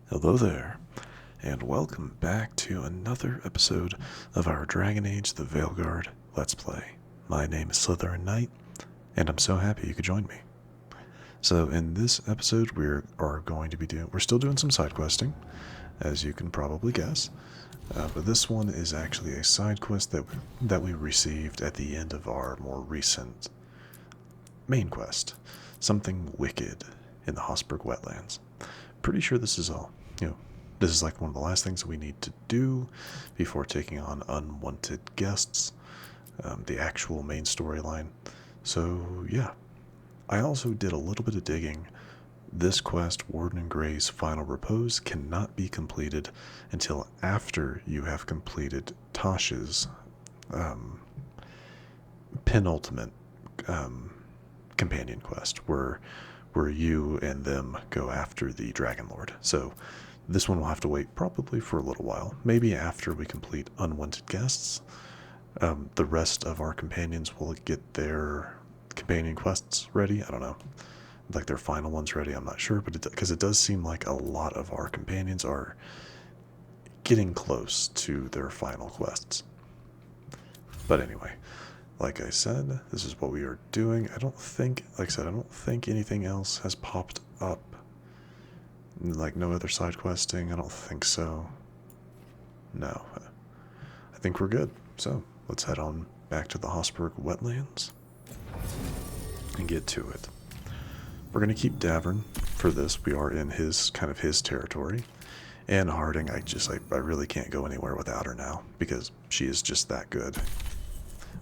Hello there, and welcome back to another episode of our Dragon Age the Veilguard Let's Play. My name is SlytherinKnight, and I'm so happy you could join me. So in this episode we're still doing some side questing, as you can probably guess, but this one is actually a side quest that we received at the end of our more recent main quest, Something Wicked in the Hossberg Wetlands. Pretty sure this is this is like one of the last things we need to do before taking on unwanted guests, the actual main storyline. So yeah, I also did a little bit of digging. This quest, Warden and Grey's Final Repose, cannot be completed until after you have completed Tosh's penultimate companion quest, where you and them go after the Dragon Lord. So this one will have to wait probably for a little while. Maybe after we complete Unwanted Guests, the rest of our companions will get their companion quests ready. I don't know, like their final ones ready. I'm not sure, but because it does seem like a lot of our companions are getting close to their final quests. But anyway, like I said, this is what we are doing. I don't think anything else has popped up. Like no other side questing, I don't think so. No. I think we're good. So, let's head on back to the Hossberg Wetlands and get to it. We're going to keep Davern for this. We are in his territory. And Harding, I really can't go anywhere without her now, because she is just that good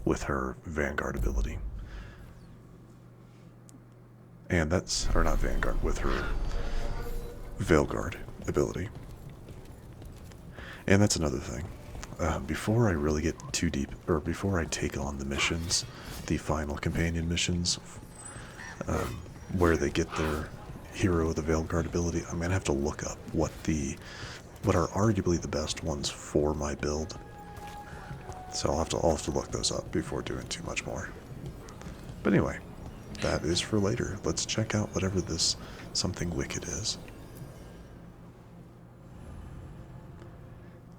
with her Vanguard ability. And or not Vanguard, with her Veilguard ability. And that's another thing. Before I really get too deep, or before I take on the missions, the final companion missions, where they get their hero of the Veilguard ability, I'm going to have to look up what are arguably the best ones for my build. So I'll have to look those up before doing too much more. But anyway, that is for later. Let's check out whatever this Something Wicked is.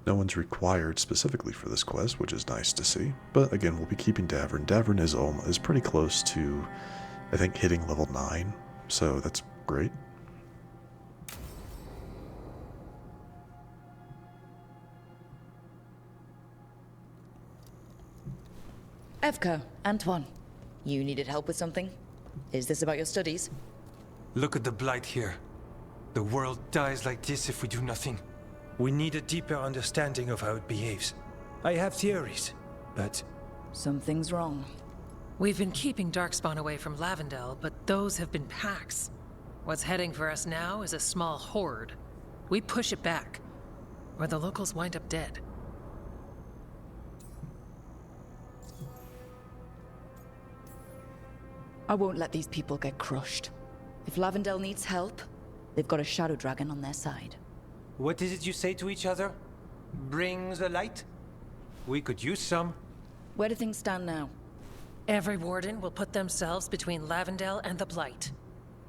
No one's required specifically for this quest, which is nice to see. But again, we'll be keeping Davern. Davern is pretty close to, I think, hitting level 9, so that's great. Evka, Antoine, you needed help with something? Is this about your studies? Look at the blight here. The world dies like this if we do nothing. We need a deeper understanding of how it behaves. I have theories, but... Something's wrong. We've been keeping Darkspawn away from Lavendel, but those have been packs. What's heading for us now is a small horde. We push it back, or the locals wind up dead. I won't let these people get crushed. If Lavendel needs help, they've got a shadow dragon on their side. What is it you say to each other? Bring the light? We could use some. Where do things stand now? Every warden will put themselves between Lavendel and the Blight.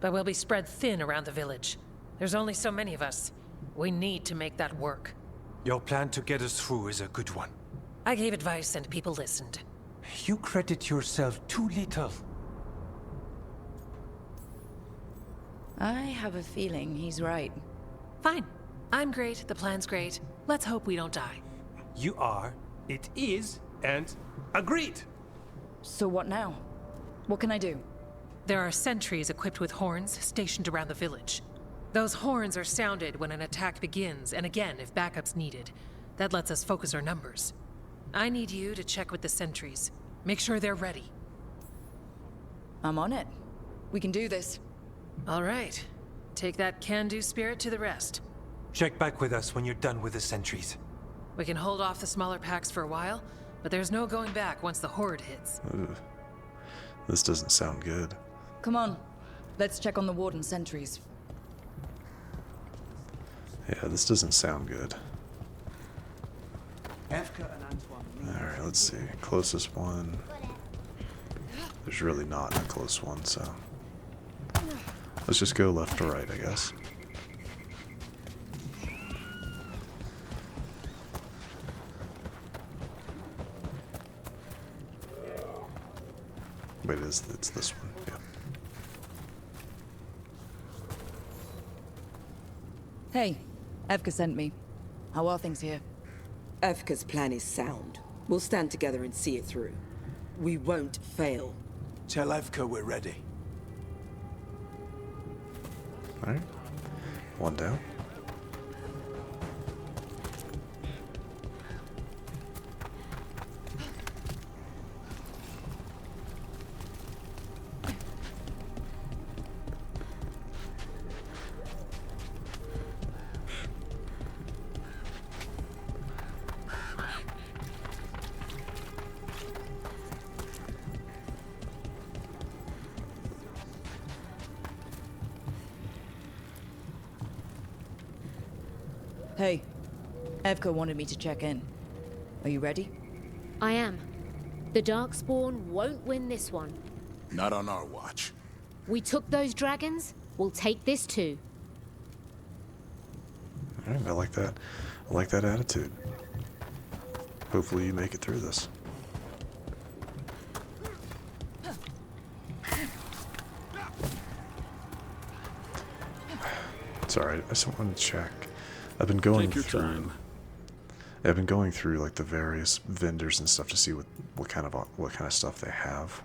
But we'll be spread thin around the village. There's only so many of us. We need to make that work. Your plan to get us through is a good one. I gave advice and people listened. You credit yourself too little. I have a feeling he's right. Fine. I'm great, the plan's great. Let's hope we don't die. You are, it is, and agreed! So what now? What can I do? There are sentries equipped with horns stationed around the village. Those horns are sounded when an attack begins, and again if backup's needed. That lets us focus our numbers. I need you to check with the sentries. Make sure they're ready. I'm on it. We can do this. All right. Take that can-do spirit to the rest. Check back with us when you're done with the sentries. We can hold off the smaller packs for a while, but there's no going back once the horde hits. Ugh. This doesn't sound good. Come on. Let's check on the warden sentries. Yeah, this doesn't sound good. Evka and Antoine. Alright, let's see. Closest one. There's really not a close one, so... Let's just go left to right, I guess. Wait, it's this one, yeah. Hey, Evka sent me. How are things here? Evka's plan is sound. We'll stand together and see it through. We won't fail. Tell Evka we're ready. Alright. One down. Hey, Evka wanted me to check in. Are you ready? I am. The Darkspawn won't win this one. Not on our watch. We took those dragons, we'll take this too. Alright, I like that. I like that attitude. Hopefully you make it through this. Sorry, I just want to check. I've been going through. I've been going through like the various vendors and stuff to see what kind of stuff they have.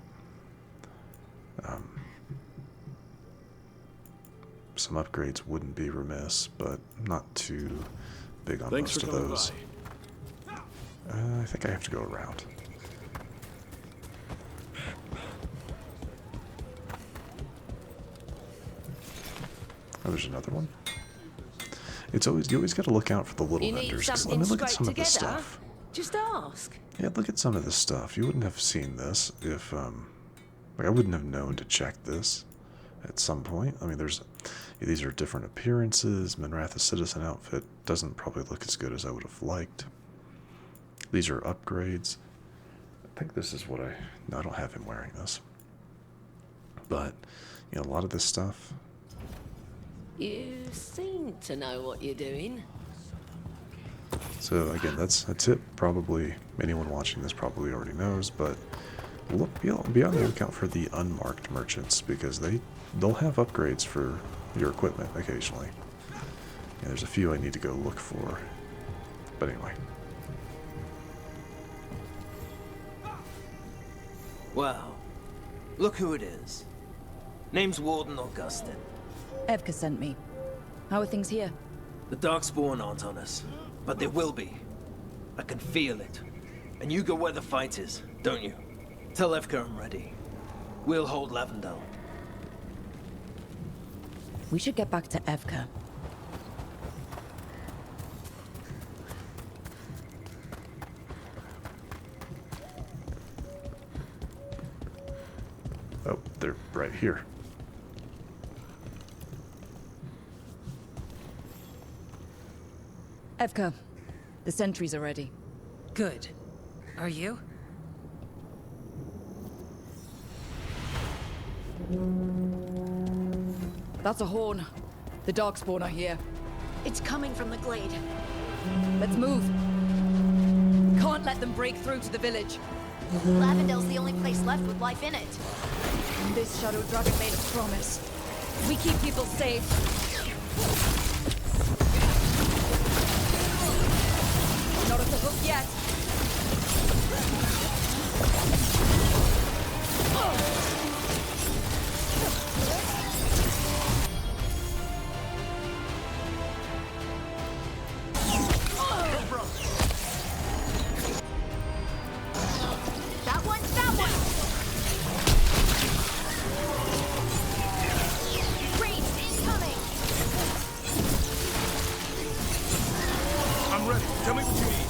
Some upgrades wouldn't be remiss, but not too big on most of those. I think I have to go around. Oh, there's another one. It's always you always got to look out for the little vendors. 'Cause let me look at some of this stuff. Just ask. Yeah, look at some of this stuff. You wouldn't have seen this if like I wouldn't have known to check this at some point. I mean, these are different appearances. Minrath's citizen outfit doesn't probably look as good as I would have liked. These are upgrades. I think this is what no, I don't have him wearing this. But you know, a lot of this stuff. You seem to know what you're doing. So again, that's a tip. Probably anyone watching this probably already knows, but be on the lookout for the unmarked merchants because they'll have upgrades for your equipment occasionally. Yeah, there's a few I need to go look for, but anyway. Well, look who it is. Name's Warden Augustin. Evka sent me. How are things here? The Darkspawn aren't on us, but they will be. I can feel it. And you go where the fight is, don't you? Tell Evka I'm ready. We'll hold Lavendel. We should get back to Evka. Oh, they're right here. Evka, the sentries are ready. Good. Are you? That's a horn. The Darkspawn are here. It's coming from the glade. Let's move. Can't let them break through to the village. Lavendel's the only place left with life in it. This Shadow Dragon made a promise. We keep people safe. Not off the hook yet. That one! Raids incoming! I'm ready. Tell me what you need.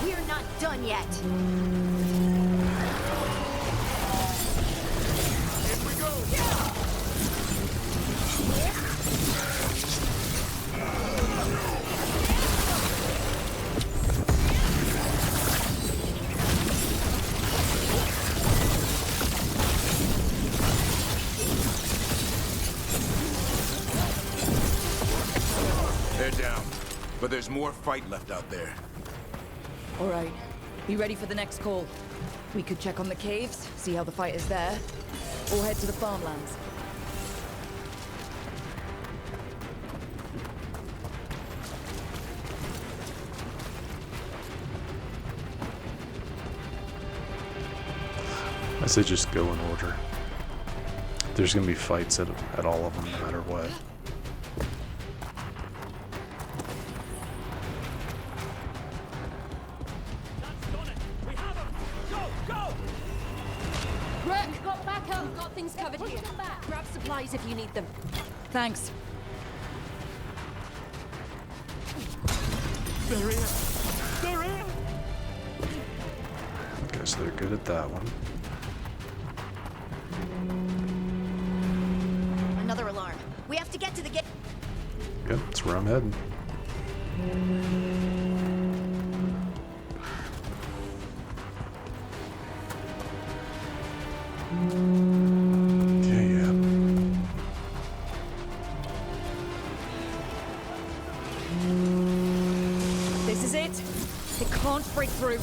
We're not done yet. Here we go. They're down, but there's more fight left out there. All right. Be ready for the next call. We could check on the caves, see how the fight is there, or head to the farmlands. I say just go in order. There's gonna be fights at all of them, no matter what. Rook, got backup. Got things covered here. Grab supplies if you need them. Thanks. They're here! They're here! Guess they're good at that one. Another alarm. We have to get to the gate. Yep, that's where I'm heading. Okay, yeah. This is it. They can't break through.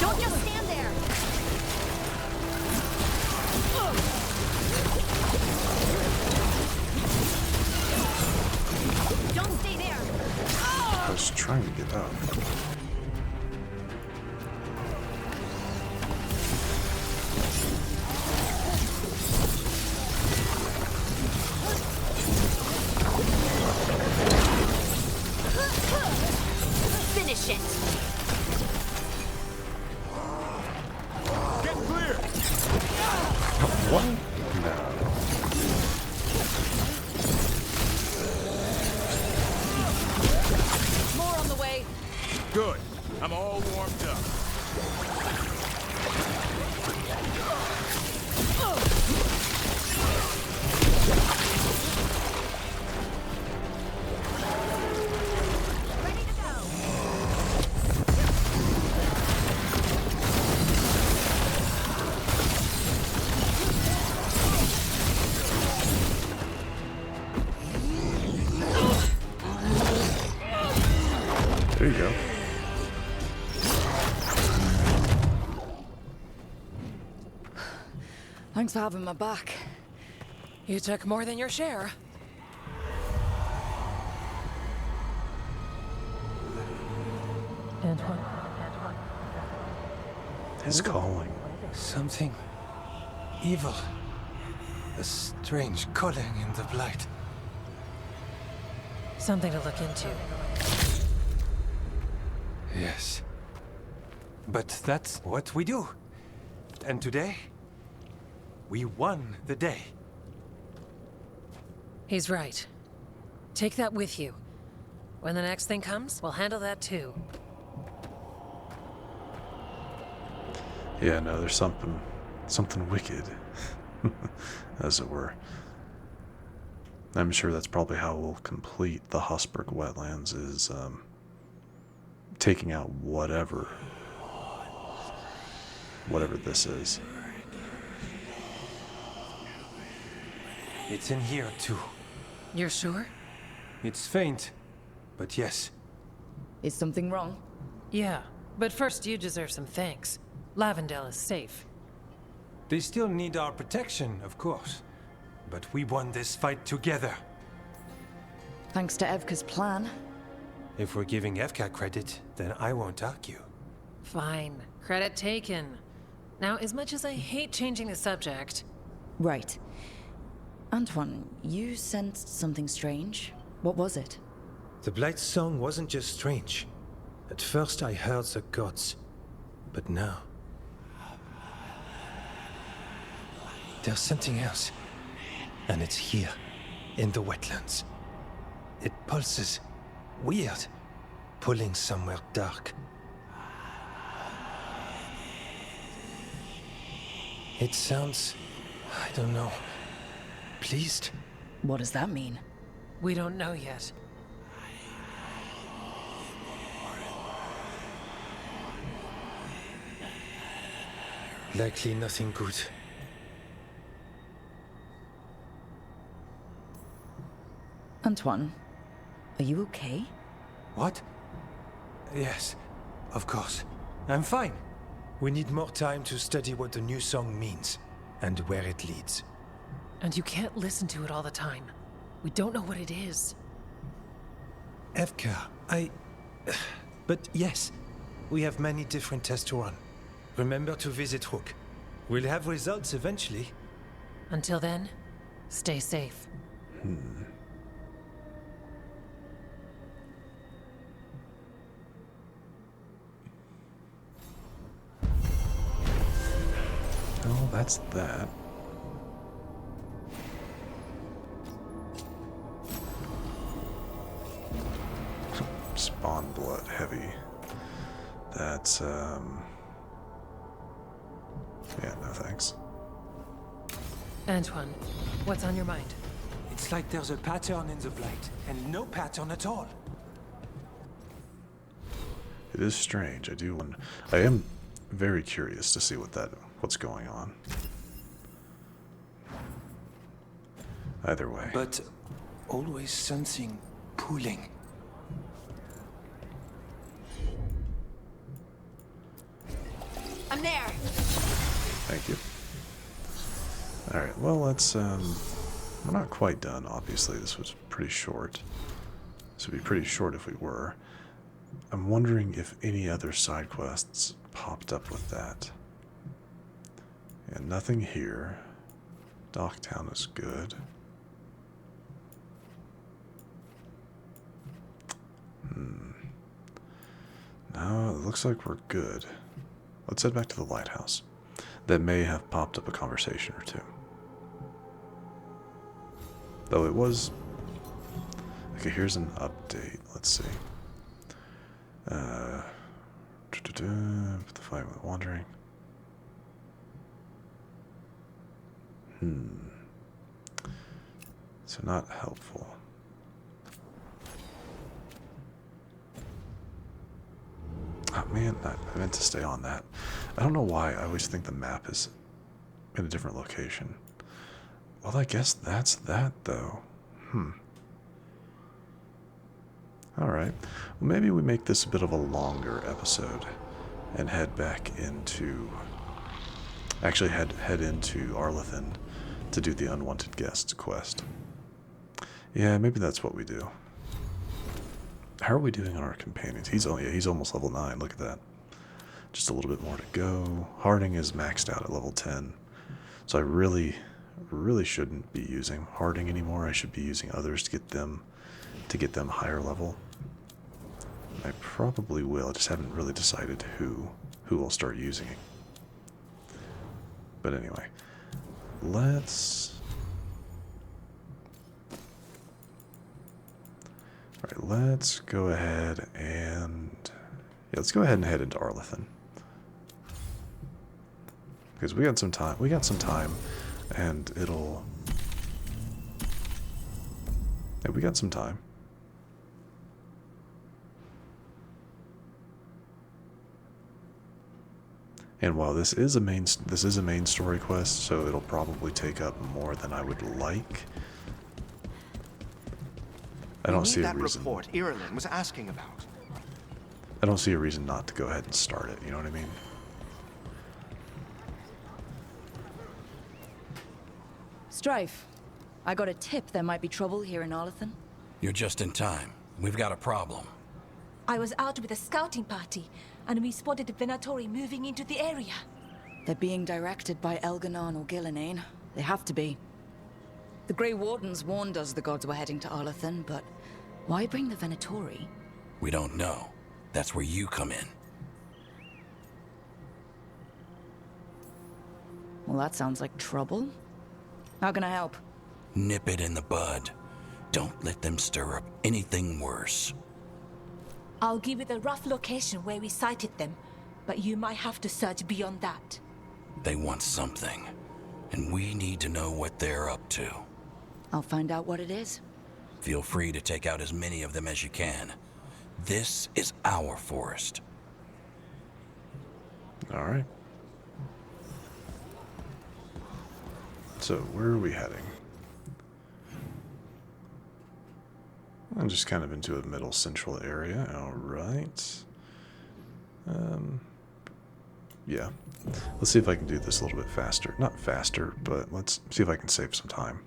Don't just stand there. Don't stay there. I was trying to get up. Finish it. Get clear! What? No. More on the way. Good. I'm all warmed up. Ready to go. There you go. Thanks for having my back. You took more than your share. His calling. Something evil. A strange calling in the blight. Something to look into. Yes. But that's what we do. And today, we won the day. He's right. Take that with you. When the next thing comes, we'll handle that too. Yeah, no, there's something wicked, as it were. I'm sure that's probably how we'll complete the Hosberg wetlands, is taking out whatever this is. It's in here too. You're sure? It's faint, but yes. Is something wrong? Yeah, but first you deserve some thanks. Lavendale is safe. They still need our protection, of course. But we won this fight together. Thanks to Evka's plan. If we're giving Evka credit, then I won't argue. Fine. Credit taken. Now, as much as I hate changing the subject... Right. Antoine, you sensed something strange. What was it? The Blight's song wasn't just strange. At first I heard the gods. But now... there's something else. And it's here, in the wetlands. It pulses. Weird. Pulling somewhere dark. It sounds... I don't know. Pleased? What does that mean? We don't know yet. Likely nothing good. Antoine, are you okay? What? Yes, of course. I'm fine. We need more time to study what the new song means, and where it leads. And you can't listen to it all the time. We don't know what it is. Evka, But yes, we have many different tests to run. Remember to visit Rook. We'll have results eventually. Until then, stay safe. Oh, that's that. Spawn blood heavy. That's yeah, no thanks. Antoine, what's on your mind? It's like there's a pattern in the blight, and no pattern at all. It is strange. I am very curious to see what's going on. Either way. But always something pulling. I'm there. Thank you. Alright, well, let's, we're not quite done, obviously. This was pretty short. This would be pretty short if we were. I'm wondering if any other side quests popped up with that. And nothing here. Docktown is good. No, it looks like we're good. Let's head back to the lighthouse. That may have popped up a conversation or two. Though it was... Okay, here's an update. Let's see. The fight with wandering. So not helpful. Oh man, I meant to stay on that. I don't know why I always think the map is in a different location. Well, I guess that's that, though. Alright. Well, maybe we make this a bit of a longer episode and head back into... Actually, head into Arlethan to do the Unwanted Guests quest. Yeah, maybe that's what we do. How are we doing on our companions? He's almost level 9. Look at that. Just a little bit more to go. Harding is maxed out at level 10. So I really shouldn't be using Harding anymore. I should be using others to get them higher level. I probably will. I just haven't really decided who I'll start using. But anyway, let's go ahead and head into Arlethan. Because we got some time. And it'll... Yeah, we got some time. And while this is a main story quest, so it'll probably take up more than I would like. I don't see a reason. Report Irilyn was asking about. I don't see a reason not to go ahead and start it. You know what I mean? Strife, I got a tip there might be trouble here in Arlethan. You're just in time. We've got a problem. I was out with a scouting party, and we spotted the Venatori moving into the area. They're being directed by Elganon or Gillenane. They have to be. The Grey Wardens warned us the gods were heading to Arlethan, but why bring the Venatori? We don't know. That's where you come in. Well, that sounds like trouble. How can I help? Nip it in the bud. Don't let them stir up anything worse. I'll give you the rough location where we sighted them, but you might have to search beyond that. They want something, and we need to know what they're up to. I'll find out what it is. Feel free to take out as many of them as you can. This is our forest. All right. So, where are we heading? And just kind of into a middle central area. Alright. Yeah. Let's see if I can do this a little bit faster. Not faster, but let's see if I can save some time.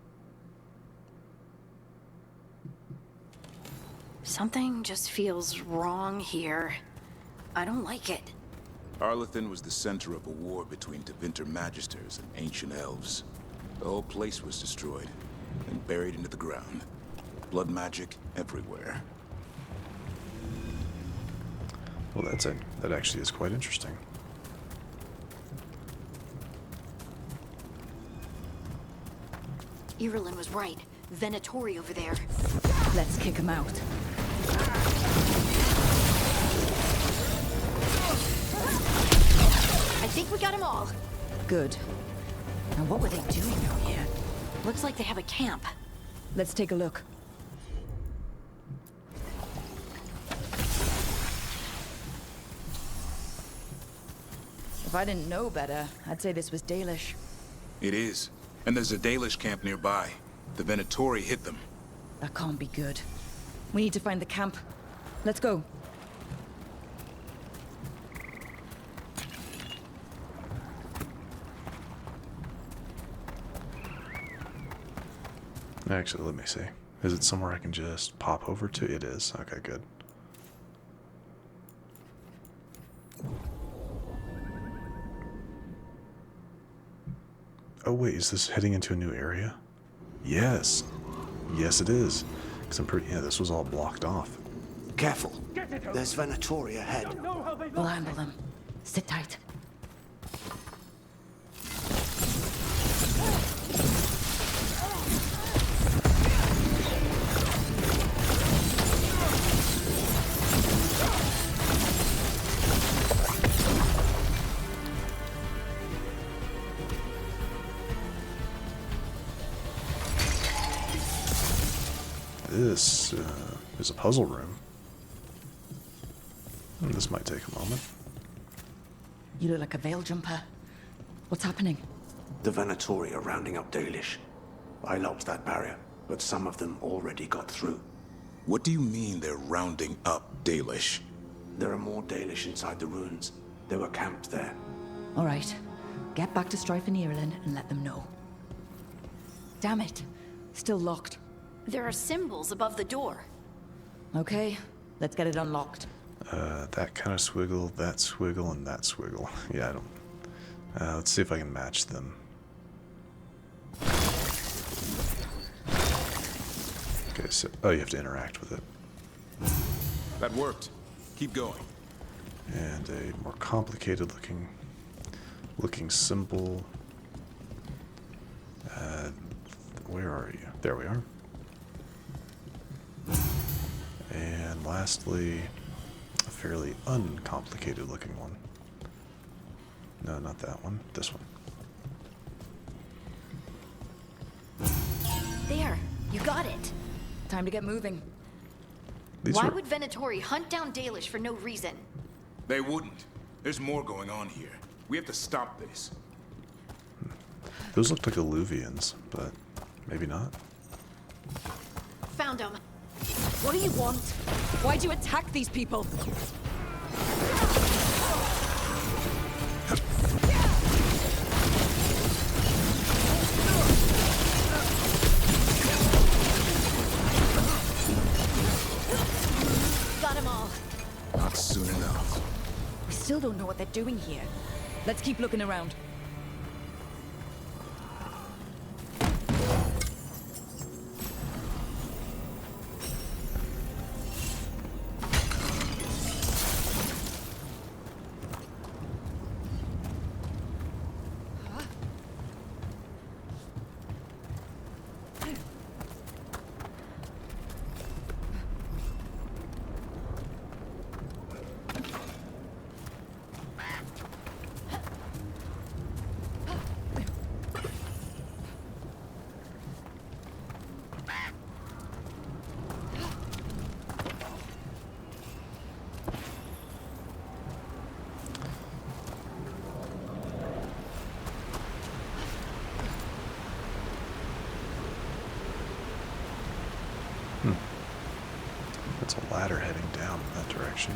Something just feels wrong here. I don't like it. Arlithin was the center of a war between Tevinter Magisters and ancient elves. The whole place was destroyed and buried into the ground. Blood magic everywhere. Well, that's it. That actually is quite interesting. Irulan was right. Venatori over there. Let's kick him out. I think we got them all. Good. Now what were they doing out here? Looks like they have a camp. Let's take a look. If I didn't know better, I'd say this was Dalish. It is. And there's a Dalish camp nearby. The Venatori hit them. That can't be good. We need to find the camp. Let's go. Actually, let me see. Is it somewhere I can just pop over to? It is. Okay, good. Oh wait, is this heading into a new area? Yes. Yes, it is. Because I'm pretty... Yeah, this was all blocked off. Careful. There's Venatori ahead. We'll handle them. Sit tight. This is a puzzle room. And this might take a moment. You look like a veil jumper. What's happening? The Venatori are rounding up Dalish. I locked that barrier, but some of them already got through. What do you mean they're rounding up Dalish? There are more Dalish inside the ruins. They were camped there. All right. Get back to Strife and Irulan and let them know. Damn it. Still locked. There are symbols above the door. Okay, let's get it unlocked. That kind of swiggle, that swiggle, and that swiggle. Yeah, I don't... let's see if I can match them. Okay, so... Oh, you have to interact with it. That worked. Keep going. And a more complicated looking symbol. Where are you? There we are. And lastly, a fairly uncomplicated looking one. No, not that one. This one. There, you got it. Time to get moving. Why would Venatori hunt down Dalish for no reason? They wouldn't. There's more going on here. We have to stop this. Those looked like Alluvians, but maybe not. Found him. What do you want? Why'd you attack these people? Got them all. Not soon enough. We still don't know what they're doing here. Let's keep looking around. ladder heading down in that direction.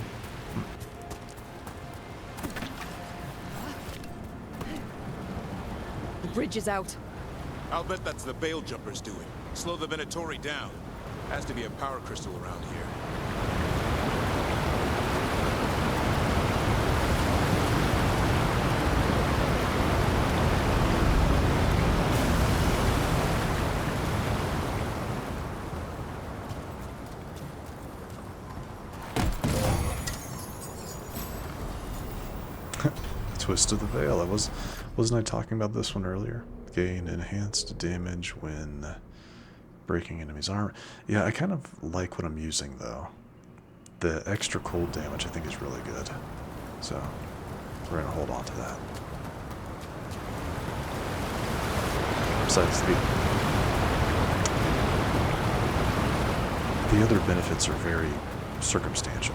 The bridge is out. I'll bet that's the Veil Jumpers doing. Slow the Venatori down. Has to be a power crystal around here. Twist of the Veil. Wasn't I talking about this one earlier? Gain enhanced damage when breaking enemies' armor. Yeah, I kind of like what I'm using though. The extra cold damage I think is really good. So we're gonna hold on to that. Besides the other benefits are very circumstantial.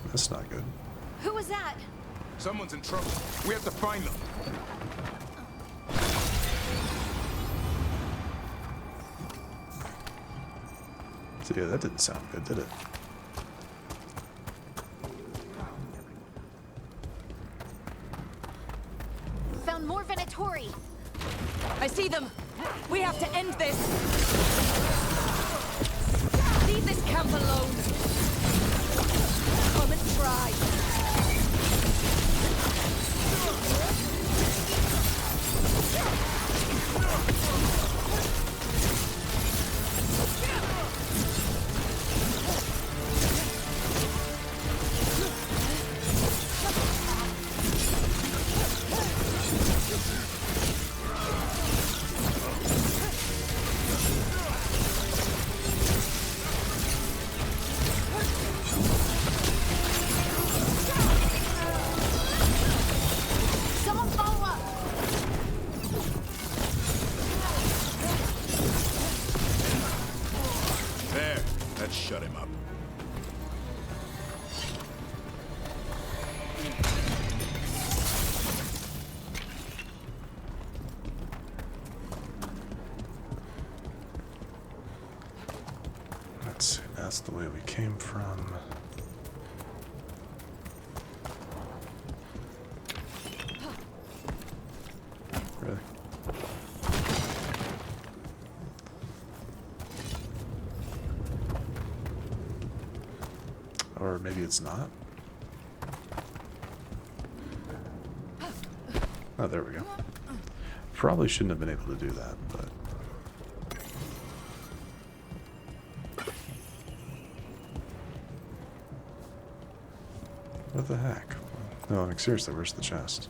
That's not good. Who was that? Someone's in trouble. We have to find them. So yeah, that didn't sound good, did it? Found more Venatori. I see them. We have to end this. Leave this camp alone. Come and try. Shut him up. Let's see, that's the way we came from. Really? Or maybe it's not. Oh, there we go. Probably shouldn't have been able to do that, but... What the heck? No, like, seriously, where's the chest?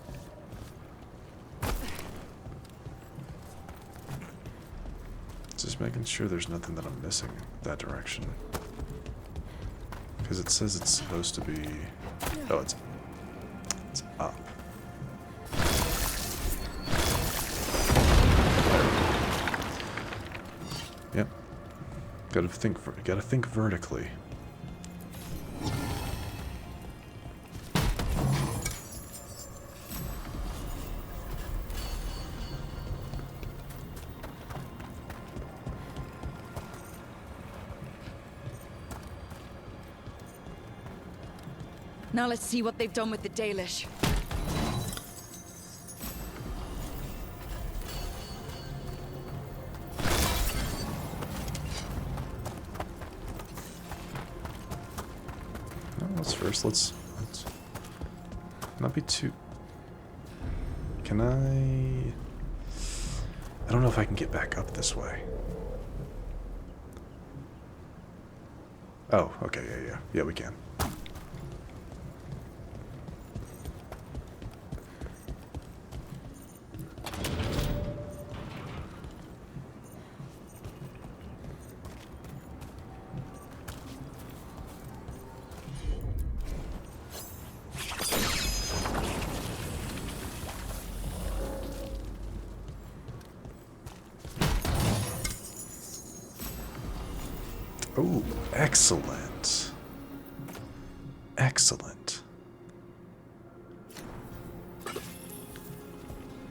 Just making sure there's nothing that I'm missing that direction. Because it says it's supposed to be... Oh, it's up. Yep. Gotta think vertically. Now let's see what they've done with the Dalish. Let's not be too... Can I don't know if I can get back up this way. Oh, okay, yeah, we can. Oh, excellent. Excellent.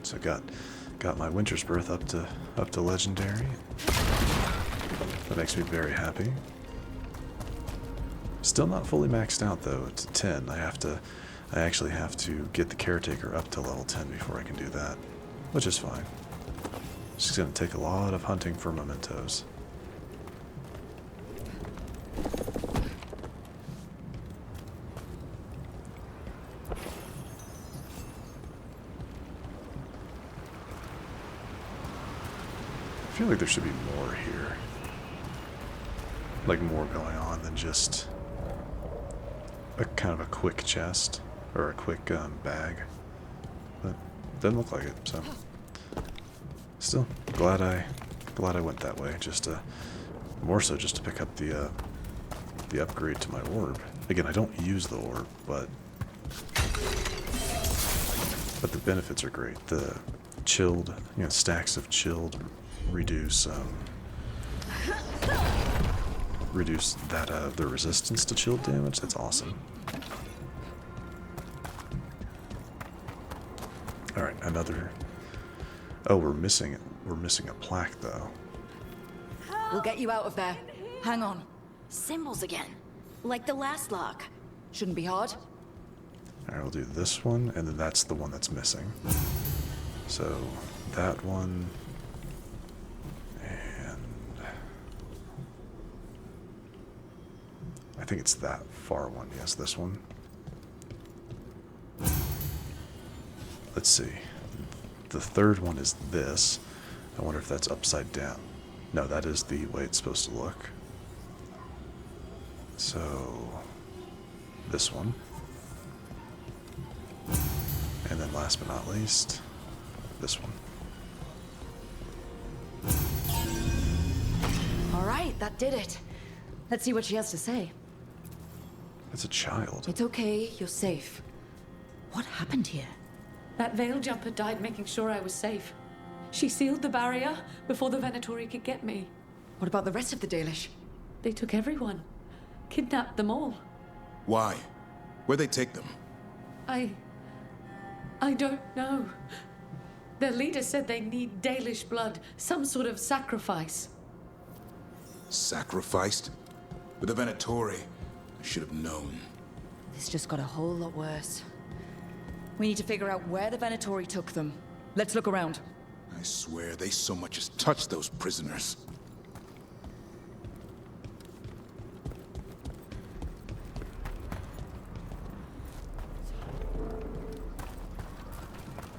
So got my Winter's Birth up to legendary. That makes me very happy. Still not fully maxed out though. It's 10. I actually have to get the caretaker up to level 10 before I can do that, which is fine. It's just gonna take a lot of hunting for mementos. I feel like there should be more here. Like more going on than just a kind of a quick chest or a quick bag. But doesn't look like it, so still glad I went that way. Just more so just to pick up the upgrade to my orb. Again, I don't use the orb, but the benefits are great. The chilled, stacks of chilled reduce the resistance to chill damage. That's awesome. All right, another. Oh, we're missing a plaque though. We'll get you out of there. Hang on. Symbols again, like the last lock. Shouldn't be hard. All right, we'll do this one, and then that's the one that's missing. So that one. I think it's that far one. Yes, this one. Let's see. The third one is this. I wonder if that's upside down. No, that is the way it's supposed to look. So, this one. And then last but not least, this one. All right, that did it. Let's see what she has to say. It's a child. It's okay, you're safe. What happened here? That veil jumper died making sure I was safe. She sealed the barrier before the Venatori could get me. What about the rest of the Dalish? They took everyone. Kidnapped them all. Why? Where'd they take them? I don't know. Their leader said they need Dalish blood, some sort of sacrifice. Sacrificed? With the Venatori, I should have known. This just got a whole lot worse. We need to figure out where the Venatori took them. Let's look around. I swear they so much as touched those prisoners.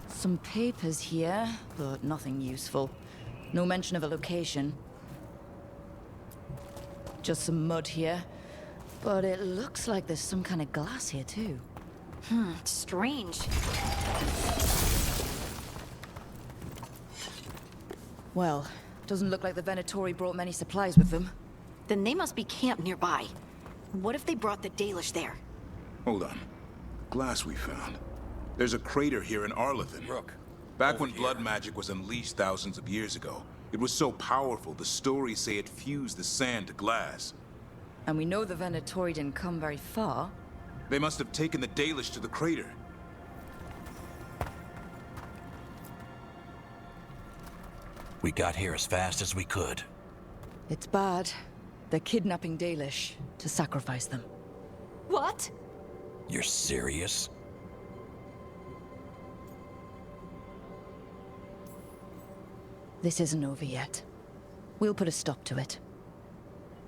Some papers here, but nothing useful. No mention of a location. Just some mud here. But it looks like there's some kind of glass here too. Strange. Well, doesn't look like the Venatori brought many supplies with them. Then they must be camped nearby. What if they brought the Dalish there? Hold on. Glass we found. There's a crater here in Arlethan. Rook. Back when blood magic was unleashed thousands of years ago, it was so powerful the stories say it fused the sand to glass. And we know the Venatori didn't come very far. They must have taken the Dalish to the crater. We got here as fast as we could. It's bad. They're kidnapping Dalish to sacrifice them. What? You're serious? This isn't over yet. We'll put a stop to it.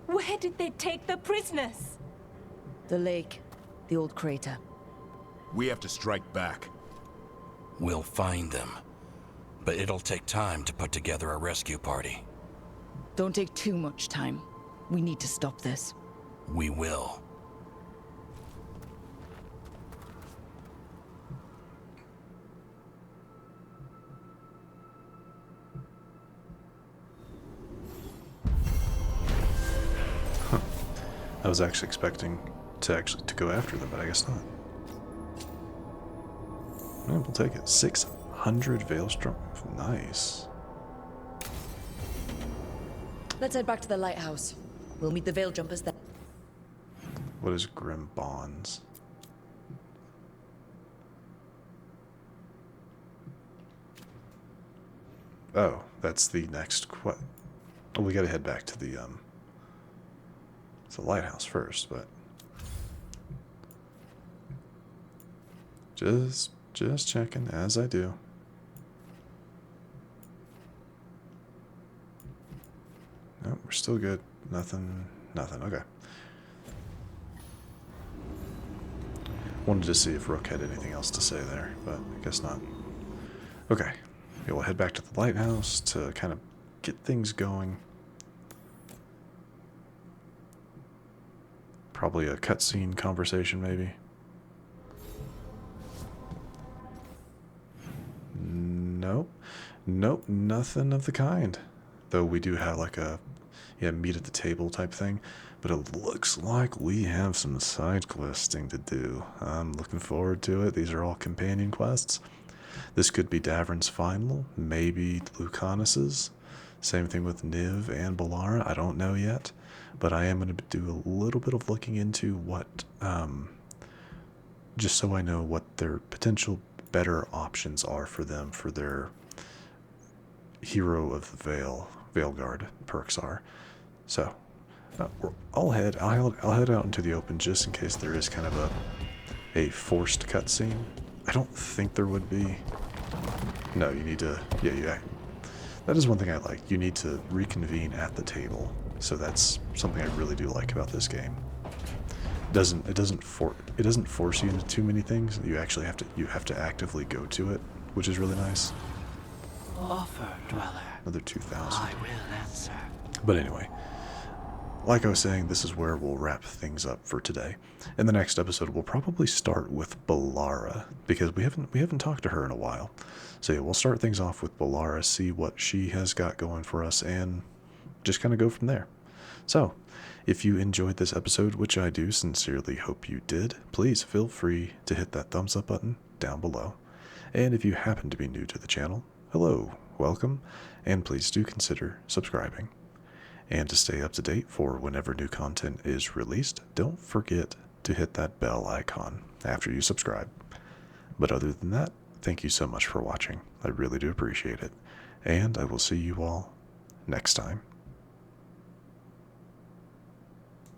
Where did they take the prisoners? The lake. The old crater. We have to strike back. We'll find them. But it'll take time to put together a rescue party. Don't take too much time. We need to stop this. We will. I was actually expecting to go after them, but I guess not. Yeah, we'll take it. 600 Veilstrom. Nice. Let's head back to the lighthouse. We'll meet the Veil Jumpers there. What is Grim Bonds? Oh, that's the next oh, we gotta head back to the lighthouse first, but just checking as I do. Nope, we're still good. Nothing. Okay. Wanted to see if Rook had anything else to say there, but I guess not. Okay. Yeah, we'll head back to the lighthouse to kind of get things going. Probably a cutscene conversation, maybe. Nope, nothing of the kind. Though we do have like a meet at the table type thing, but it looks like we have some side questing to do. I'm looking forward to it. These are all companion quests. This could be Davrin's final, maybe Lucanus's. Same thing with Niv and Balara. I don't know yet, but I am going to do a little bit of looking into what, just so I know what their potential better options are for them for their Hero of the Veilguard perks are. So I'll head out into the open just in case there is kind of a forced cutscene. I don't think there would be. No, you need to. Yeah. That is one thing I like. You need to reconvene at the table. So that's something I really do like about this game. It doesn't force you into too many things. You actually have to actively go to it, which is really nice. Offer, dweller. Another 2,000. I will answer. But anyway, like I was saying, this is where we'll wrap things up for today. In the next episode, we'll probably start with Balara, because we haven't talked to her in a while. So yeah, we'll start things off with Balara, see what she has got going for us, and just kind of go from there. So, if you enjoyed this episode, which I do sincerely hope you did, please feel free to hit that thumbs up button down below. And if you happen to be new to the channel, hello, welcome, and please do consider subscribing. And to stay up to date for whenever new content is released, don't forget to hit that bell icon after you subscribe. But other than that, thank you so much for watching. I really do appreciate it. And I will see you all next time.